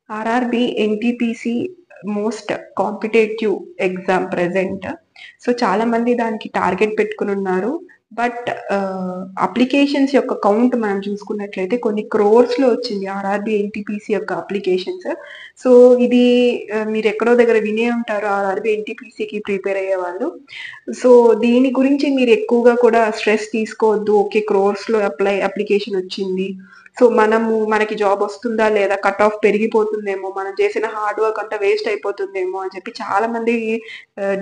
RRB, NTPC most competitive exam present. So, చాలామంది దానికి target పెట్టుకొనున్నారు. But applications యొక్క count మనం చూసుకున్నట్లయితే కొన్ని క్రోర్స్‌లో వచ్చింది ఆర్ఆర్‌బీ, ఎన్‌టీపీసీ యొక్క అప్లికేషన్స్. సో, ఇది మీరెక్కడో దగ్గర వినే ఉంటారు ఆర్ఆర్‌బీ, ఎన్‌టీపీసీకి ప్రిపేర్ అయ్యేవాళ్ళు. సో, దీని గురించి మీరు ఎక్కువగా కూడా స్ట్రెస్ తీసుకోవద్దు. ఓకే. క్రోర్స్‌లో అప్లికేషన్ వచ్చింది. సో, మనకి జాబ్ వస్తుందా లేదా? కట్ ఆఫ్ పెరిగిపోతుందేమో, మనం చేసిన హార్డ్ వర్క్ అంతా వేస్ట్ అయిపోతుందేమో అని చెప్పి చాలామంది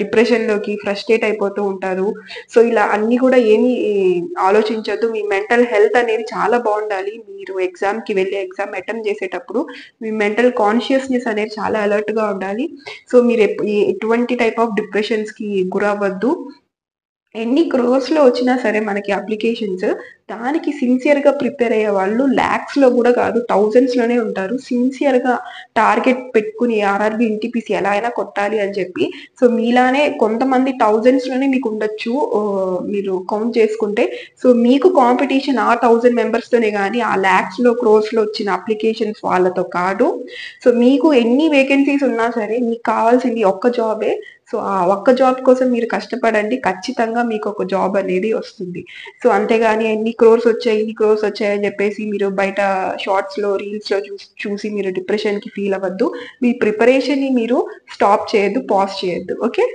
డిప్రెషన్‌లోకి ఫ్రస్ట్రేట్ అయిపోతూ ఉంటారు. సో, ఇలా అన్నీ కూడా ఏమీ ఆలోచించొద్దు. మీ మెంటల్ హెల్త్ అనేది చాలా బావుండాలి. మీరు ఎగ్జామ్‌కి వెళ్లి ఎగ్జామ్ అటెంప్ట్ చేసేటప్పుడు మీ మెంటల్ కాన్షియస్‌నెస్ అనేది చాలా అలర్ట్‌గా ఉండాలి. సో, మీరు ఎటువంటి టైప్ ఆఫ్ డిప్రెషన్స్‌కి గురవ్వద్దు. ఎన్ని క్రోర్స్‌లో వచ్చినా సరే మనకి అప్లికేషన్స్, దానికి సిన్సియర్‌గా ప్రిపేర్ అయ్యేవాళ్ళు లాక్స్‌లో గూడా కాదు, థౌసండ్స్‌లోనే ఉంటారు. సిన్సియర్‌గా టార్గెట్ పెట్టుకొని ఆర్ఆర్‌బీ, ఎన్‌టీపీసీ ఎలా అయినా కొట్టాలి అని చెప్పి. సో, మీలానే కొంతమంది థౌసండ్స్‌లోనే మీకుండొచ్చు. మీరు కౌంట్ చేసుకుంటే. సో, మీకు కాంపిటీషన్ ఆ 1000 మెంబర్స్‌తోనే గానీ, ఆ లాక్స్‌లో, క్రోర్స్‌లో వచ్చిన అప్లికేషన్స్ వాళ్ళతో కాదు. సో, మీకు ఎన్ని వేకెన్సీస్ ఉన్నా సరే, మీకు కావాల్సింది ఒక్క జాబే. సో, ఆ ఒక్క జాబ్ కోసం మీరు కష్టపడండి. ఖచ్చితంగా మీకొక జాబ్ అనేది వస్తుంది. సో, అంతేగాని ఎన్ని క్రోర్స్ వచ్చాయి, ఇన్ని క్రోర్స్ వచ్చాయని జెప్పేసి మీరు బయట షార్ట్స్‌లో, రీల్స్‌లో చూసి మీరు డిప్రెషన్‌కి ఫీల్ అవ్వద్దు. మీ ప్రిపరేషన్‌ని మీరు స్టాప్ చేయొద్దు. పాజ్ చేయొద్దు. ఓకే.